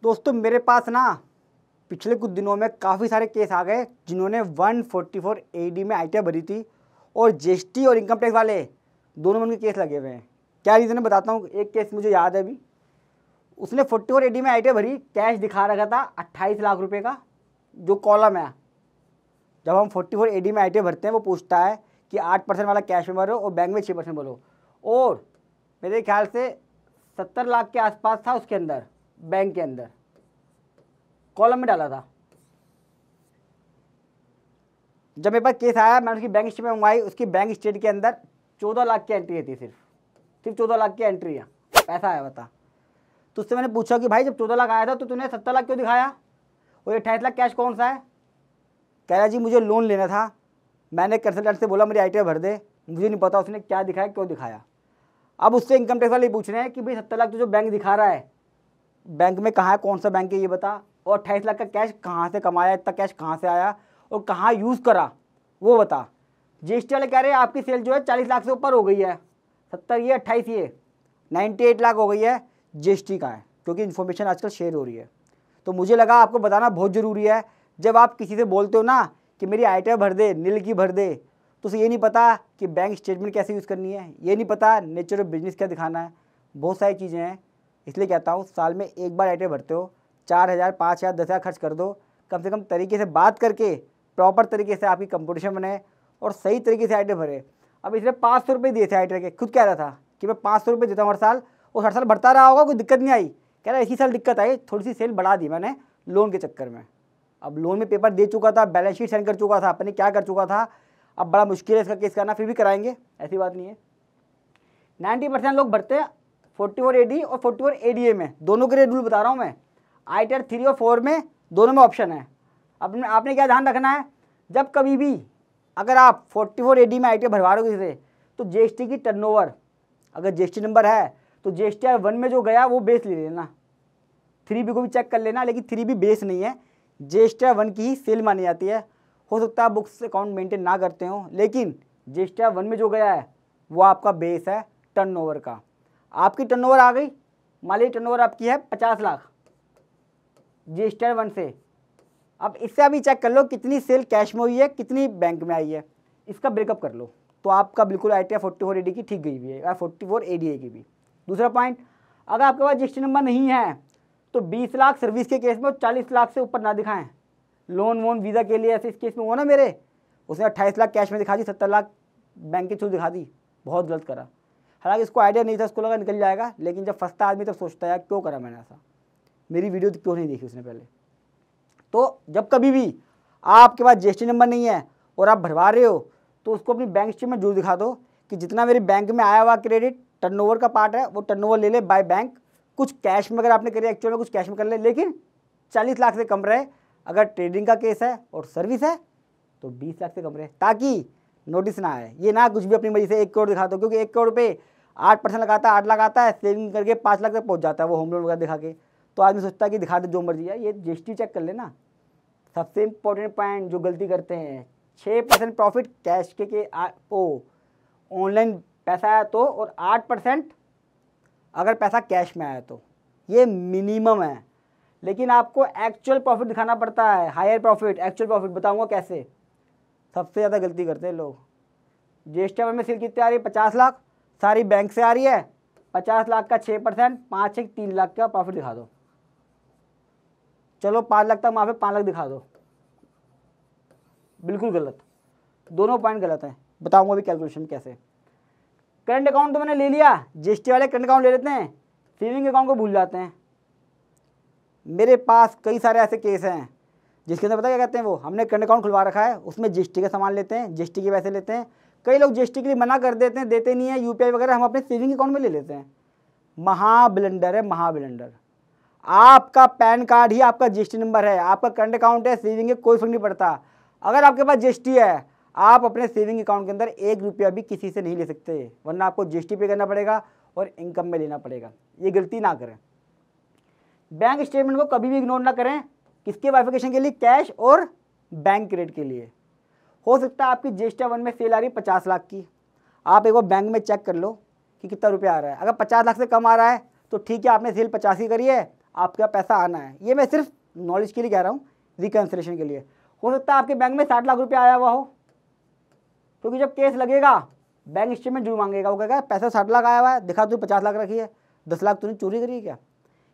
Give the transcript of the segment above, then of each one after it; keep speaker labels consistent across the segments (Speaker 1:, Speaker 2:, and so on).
Speaker 1: दोस्तों मेरे पास ना पिछले कुछ दिनों में काफ़ी सारे केस आ गए जिन्होंने 144 AD में आईटीआर भरी थी और जीएसटी और इनकम टैक्स वाले दोनों में उनके केस लगे हुए हैं। क्या रीज़न है बताता हूँ। एक केस मुझे याद है अभी, उसने 44 AD में आईटीआर भरी, कैश दिखा रखा था 28 लाख रुपए का जो कॉलम है। जब हम 44 AD में आईटीआर भरते हैं वो पूछता है कि 8% वाला कैश में भरो और बैंक में 6% भरो, और मेरे ख्याल से 70 लाख के आसपास था उसके अंदर, बैंक के अंदर कॉलम में डाला था। जब मेरे पास केस आया मैंने उसकी बैंक स्टेटमेंट मंगवाई, उसकी बैंक स्टेट के अंदर 14 लाख की एंट्री थी, सिर्फ 14 लाख की एंट्री है, पैसा आया बता। तो उससे मैंने पूछा कि भाई जब 14 लाख आया था तो तूने 70 लाख क्यों दिखाया और ये 28 लाख कैश कौन सा है। कह रहा जी मुझे लोन लेना था, मैंने कंसल्टेंट से बोला मेरी आईटीआर भर दे, मुझे नहीं पता उसने क्या दिखाया क्यों दिखाया। अब उससे इनकम टैक्स वाले पूछ रहे हैं कि भाई 70 लाख तो जो बैंक दिखा रहा है बैंक में कहाँ है, कौन सा बैंक है ये बता, और 28 लाख का कैश कहाँ से कमाया, इतना कैश कहाँ से आया और कहाँ यूज़ करा वो बता। जीएसटी वाले कह रहे हैं आपकी सेल जो है 40 लाख से ऊपर हो गई है, 70 ये 28 ये 98 लाख हो गई है, जीएसटी का है, क्योंकि इन्फॉर्मेशन आजकल शेयर हो रही है। तो मुझे लगा आपको बताना बहुत ज़रूरी है। जब आप किसी से बोलते हो ना कि मेरी आईटीआर भर दे, नील की भर दे, तो उसे ये नहीं पता कि बैंक स्टेटमेंट कैसे यूज़ करनी है, ये नहीं पता नेचर ऑफ बिजनेस क्या दिखाना है, बहुत सारी चीज़ें हैं। इसलिए कहता हूँ साल में एक बार आईटीआर भरते हो, 4,000 5,000 10,000 खर्च कर दो, कम से कम तरीके से बात करके प्रॉपर तरीके से आपकी कंपटीशन बने और सही तरीके से आईटीआर भरे। अब इसने 500 रुपये दिए थे आईटीआर के, खुद कह रहा था कि मैं 500 रुपये देता हूँ हर साल, और हर साल भरता रहा होगा, कोई दिक्कत नहीं आई। कह रहा इसी साल दिक्कत आई, थोड़ी सी सेल बढ़ा दी मैंने लोन के चक्कर में। अब लोन में पेपर दे चुका था, बैलेंस शीट सेंड कर चुका था, अपने क्या कर चुका था। अब बड़ा मुश्किल है इसका केस करना, फिर भी कराएंगे, ऐसी बात नहीं है। 90% लोग भरते हैं 44 AD और 44 ADA में, दोनों के रूल बता रहा हूँ मैं। आईटीआर 3 और 4 में दोनों में ऑप्शन है। अब आपने क्या ध्यान रखना है, जब कभी भी अगर आप 44 AD में आईटीआर भरवा रहे हो किसी से, तो जीएसटी की टर्नओवर, अगर जीएसटी नंबर है तो GSTR 1 में जो गया वो बेस ले लेना, 3B को भी चेक कर लेना, लेकिन 3B बेस नहीं है, GSTR 1 की ही सेल मानी जाती है। हो सकता है बुक्स अकाउंट मेंटेन ना करते हो, लेकिन GSTR 1 में जो गया है वो आपका बेस है टर्नओवर का। आपकी टर्नओवर आ गई, मान लीजिए टर्नओवर आपकी है 50 लाख GSTR 1 से। अब इससे अभी चेक कर लो कितनी सेल कैश में हुई है, कितनी बैंक में आई है, इसका ब्रेकअप कर लो, तो आपका बिल्कुल आईटीआर 44 AD की ठीक गई हुई है, 44 ADA की भी। दूसरा पॉइंट, अगर आपके पास जीएसटी नंबर नहीं है तो 20 लाख सर्विस के केस में 40 लाख से ऊपर ना दिखाएं। लोन वोन वीज़ा के लिए ऐसे इस केस में हुआ ना मेरे, उसने 28 लाख कैश में दिखा दी, 70 लाख बैंक के थ्रू दिखा दी, बहुत गलत करा। हालांकि इसको आइडिया नहीं था, उसको लगा निकल जाएगा, लेकिन जब फंसता आदमी तब सोचता है क्यों करा मैंने ऐसा, मेरी वीडियो क्यों नहीं देखी उसने पहले। तो जब कभी भी आपके पास जीएसटी नंबर नहीं है और आप भरवा रहे हो तो उसको अपनी बैंक स्टेटमेंट जरूर दिखा दो कि जितना मेरे बैंक में आया हुआ क्रेडिट टर्नओवर का पार्ट है वो टर्नओवर ले ले बाय बैंक। कुछ कैश में अगर आपने करी एक्चुअल में कुछ कैश में कर ले, लेकिन 40 लाख से कम रहे। अगर ट्रेडिंग का केस है और सर्विस है तो 20 लाख से कम रहे, ताकि नोटिस ना आए। ये ना कुछ भी अपनी मर्जी से 1 करोड़ दिखा दो, क्योंकि 1 करोड़ पे 8% लगाता है, 8 लाख आता है, सेविंग करके 5 लाख तक पहुँच जाता है वो होम लोन वगैरह दिखा के। तो आदमी सोचता है कि दिखा दे जो मर्जी है। ये जीएसटी चेक कर लेना। सबसे इंपॉर्टेंट पॉइंट जो गलती करते हैं, 6% प्रॉफिट कैश के ऑनलाइन पैसा आया तो, और 8% अगर पैसा कैश में आया तो, ये मिनिमम है। लेकिन आपको एक्चुअल प्रॉफिट दिखाना पड़ता है, हायर प्रॉफिट, एक्चुअल प्रॉफिट। बताऊंगा कैसे। सबसे ज़्यादा गलती करते हैं लोग। जीएसटी में सेल कितनी आ रही है, 50 लाख, सारी बैंक से आ रही है, 50 लाख का 6%, 5 एक 3 लाख का प्रॉफिट दिखा दो। चलो 5 लाख तक वहाँ पे 5 लाख दिखा दो, बिल्कुल गलत। दोनों पॉइंट गलत है, बताऊंगा अभी कैलकुलेशन कैसे। करंट अकाउंट तो मैंने ले लिया, जीएसटी वाले करंट अकाउंट ले लेते हैं, सेविंग अकाउंट को भूल जाते हैं। मेरे पास कई सारे ऐसे केस हैं जिसके अंदर पता क्या कहते हैं, वो हमने करंट अकाउंट खुलवा रखा है, उसमें जीएसटी का सामान लेते हैं, जीएसटी के पैसे लेते हैं। कई लोग जीएसटी के लिए मना कर देते हैं, देते नहीं है, यूपीआई वगैरह हम अपने सेविंग अकाउंट में ले लेते हैं। महा ब्लंडर है, महा ब्लंडर। आपका पैन कार्ड ही आपका जीएसटी नंबर है, आपका करंट अकाउंट है, सेविंग है, कोई फर्क नहीं पड़ता। अगर आपके पास जीएसटी है, आप अपने सेविंग अकाउंट के अंदर 1 रुपया भी किसी से नहीं ले सकते, वरना आपको जीएसटी पे करना पड़ेगा और इनकम में लेना पड़ेगा। ये गलती ना करें। बैंक स्टेटमेंट को कभी भी इग्नोर ना करें। किसके वाइफिकेशन के लिए, कैश और बैंक क्रेडिट के लिए। हो सकता है आपकी जीएसटी 1 में सेल आ रही है 50 लाख की, आप एक बार बैंक में चेक कर लो कि कितना रुपया आ रहा है। अगर 50 लाख से कम आ रहा है तो ठीक है, आपने सेल 85 करी है, आपका पैसा आना है। ये मैं सिर्फ नॉलेज के लिए कह रहा हूँ, रिकन्सिलेशन के लिए। हो सकता है आपके बैंक में 60 लाख रुपया आया हुआ हो, क्योंकि जब केस लगेगा बैंक स्टेटमेंट जरूर मांगेगा। वो कहेगा पैसा 60 लाख आया हुआ है, दिखा तू 50 लाख रखी है, 10 लाख तूने चोरी करी है क्या।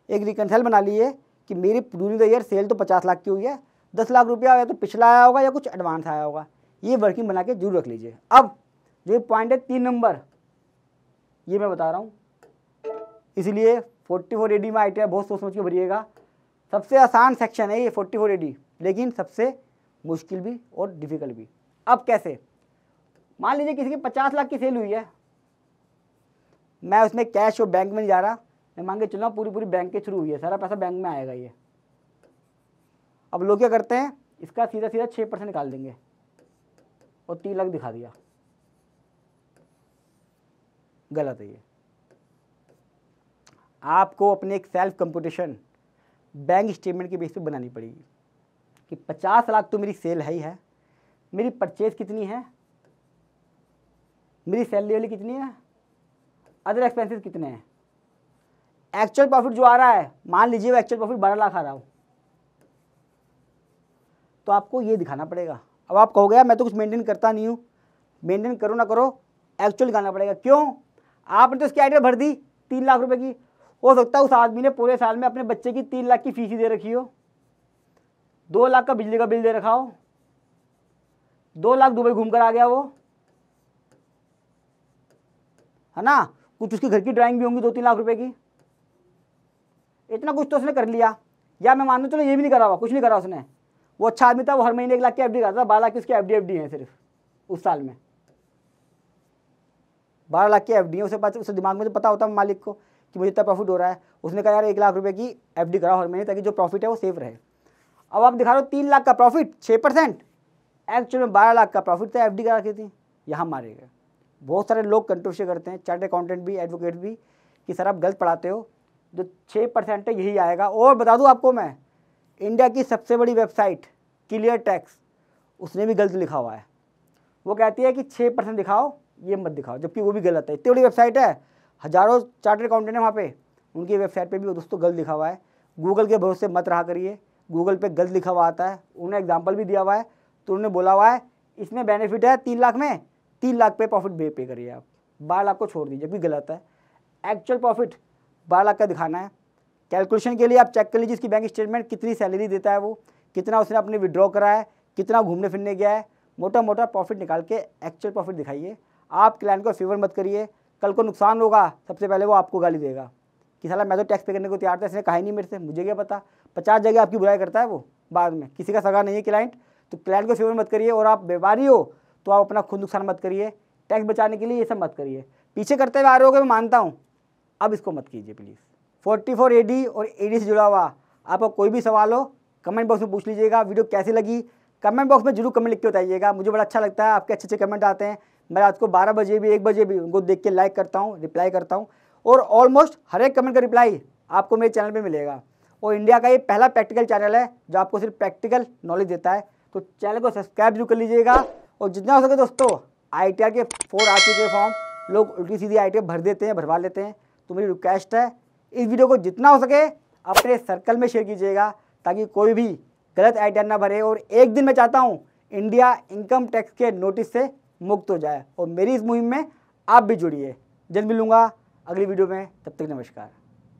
Speaker 1: एक रिकन्सिल बना लीजिए कि मेरी ड्यूरिंग द ईयर सेल तो 50 लाख की हुई है, 10 लाख रुपया या तो पिछला आया होगा या कुछ एडवांस आया होगा। ये वर्किंग बना के जरूर रख लीजिए। अब जो पॉइंट है 3 नंबर, ये मैं बता रहा हूँ, इसलिए 44 AD में ITR बहुत सोच समझ के भरिएगा। सबसे आसान सेक्शन है ये 44 AD, लेकिन सबसे मुश्किल भी और डिफिकल्ट भी। अब कैसे, मान लीजिए किसी की 50 लाख की सेल हुई है, मैं उसमें कैश और बैंक में नहीं जा रहा, मैं मान के चल रहा हूँ पूरी बैंक के थ्रू हुई है, सारा पैसा बैंक में आएगा ये। अब लोग क्या करते हैं, इसका सीधा 6% निकाल देंगे और 3 लाख दिखा दिया। गलत है ये। आपको अपने एक सेल्फ कंप्यूटेशन बैंक स्टेटमेंट के बेस पे बनानी पड़ेगी कि 50 लाख तो मेरी सेल है ही है, मेरी परचेज कितनी है, मेरी सैलरी वाली कितनी है, अदर एक्सपेंसेस कितने हैं, एक्चुअल प्रॉफिट जो आ रहा है, मान लीजिए वो एक्चुअल प्रॉफिट 12 लाख आ रहा हो, तो आपको ये दिखाना पड़ेगा। अब आप कहोगे मैं तो कुछ मेंटेन करता नहीं हूँ, मेंटेन करो ना करो, एक्चुअल दिखाना पड़ेगा। क्यों, आपने तो उसकी आइडिया भर दी 3 लाख रुपए की, हो सकता है उस आदमी ने पूरे साल में अपने बच्चे की 3 लाख की फीस ही दे रखी हो, 2 लाख का बिजली का बिल दे रखा हो, 2 लाख दुबई घूम कर आ गया वो, है ना, कुछ उसकी घर की ड्राइंग भी होंगी 2-3 लाख रुपए की, इतना कुछ तो उसने कर लिया। या मैं मानूं चलो ये भी नहीं करा हुआ, कुछ नहीं करा उसने, वो अच्छा आदमी था, वो हर महीने 1 लाख की एफडी करता था, 12 लाख की उसकी एफडी है सिर्फ उस साल में, 12 लाख की एफडी है। उसे दिमाग में तो पता होता है मालिक को कि मुझे इतना प्रॉफिट हो रहा है, उसने कहा यार 1 लाख रुपए की एफडी कराओ हर महीने, ताकि जो प्रॉफिट है वो सेफ रहे। अब आप दिखा रहे हो 3 लाख का प्रॉफिट 6%, एक्चुअल में 12 लाख का प्रॉफिट था, एफडी करा रखी थी, यहाँ मारे गए। बहुत सारे लोग कंट्रोवर्सी करते हैं, चार्टर्ड अकाउंटेंट भी, एडवोकेट भी, कि सर आप गलत पढ़ाते हो, जो 6% है यही आएगा। और बता दूं आपको मैं, इंडिया की सबसे बड़ी वेबसाइट क्लियर टैक्स, उसने भी गलत लिखा हुआ है। वो कहती है कि 6% दिखाओ, ये मत दिखाओ, जबकि वो भी गलत है। इतनी बड़ी वेबसाइट है, हज़ारों चार्टर्ड अकाउंटेंट है वहाँ पे, उनकी वेबसाइट पे भी वो दोस्तों गलत लिखा हुआ है। गूगल के भरोसे मत रहा करिए, गूगल पे गलत लिखा हुआ आता है। उन्होंने एग्जाम्पल भी दिया हुआ है, तो उन्होंने बोला हुआ है इसमें बेनिफिट है 3 लाख में, 3 लाख पे प्रॉफिट पे करिए आप, 12 लाख को छोड़ दीजिए, भी गलत है। एक्चुअल प्रॉफिट 12 लाख का दिखाना है। कैलकुलेशन के लिए आप चेक कर लीजिए इसकी बैंक स्टेटमेंट, कितनी सैलरी देता है वो, कितना उसने अपने विड्रॉ करा है, कितना घूमने फिरने गया है, मोटा मोटा प्रॉफिट निकाल के एक्चुअल प्रॉफिट दिखाइए। आप क्लाइंट को फेवर मत करिए, कल को नुकसान होगा सबसे पहले वो आपको गाली देगा कि साला मैं तो टैक्स पे करने को तैयार था, इसने कहा ही नहीं मेरे से, मुझे क्या पता। 50 जगह आपकी बुराई करता है वो बाद में, किसी का सगा नहीं है क्लाइंट। तो क्लाइंट को फेवर मत करिए, और आप व्यापारी हो तो आप अपना खुद नुकसान मत करिए, टैक्स बचाने के लिए ये सब मत करिए। पीछे करते हुए आ रहे हो, मैं मानता हूँ, अब इसको मत कीजिए प्लीज़। 44 AD और AD से जुड़ा हुआ आपका कोई भी सवाल हो कमेंट बॉक्स में पूछ लीजिएगा। वीडियो कैसी लगी कमेंट बॉक्स में जरूर कमेंट लिख के बताइएगा, मुझे बड़ा अच्छा लगता है, आपके अच्छे कमेंट आते हैं। मैं रात को 12 बजे भी 1 बजे भी उनको देख के लाइक करता हूँ, रिप्लाई करता हूँ, और ऑलमोस्ट हर एक कमेंट का रिप्लाई आपको मेरे चैनल पे मिलेगा। और इंडिया का ये पहला प्रैक्टिकल चैनल है जो आपको सिर्फ प्रैक्टिकल नॉलेज देता है, तो चैनल को सब्सक्राइब जरूर कर लीजिएगा। और जितना हो सके दोस्तों, ITR के 4 आ चुके फॉर्म, लोग उल्टी सीधी ITR भर देते हैं, भरवा लेते हैं, तो मेरी रिक्वेस्ट है इस वीडियो को जितना हो सके अपने सर्कल में शेयर कीजिएगा, ताकि कोई भी गलत ITR ना भरे। और एक दिन मैं चाहता हूँ इंडिया इनकम टैक्स के नोटिस से मुक्त हो जाए, और मेरी इस मुहिम में आप भी जुड़िए। जल्द मिलूंगा अगली वीडियो में, तब तक नमस्कार।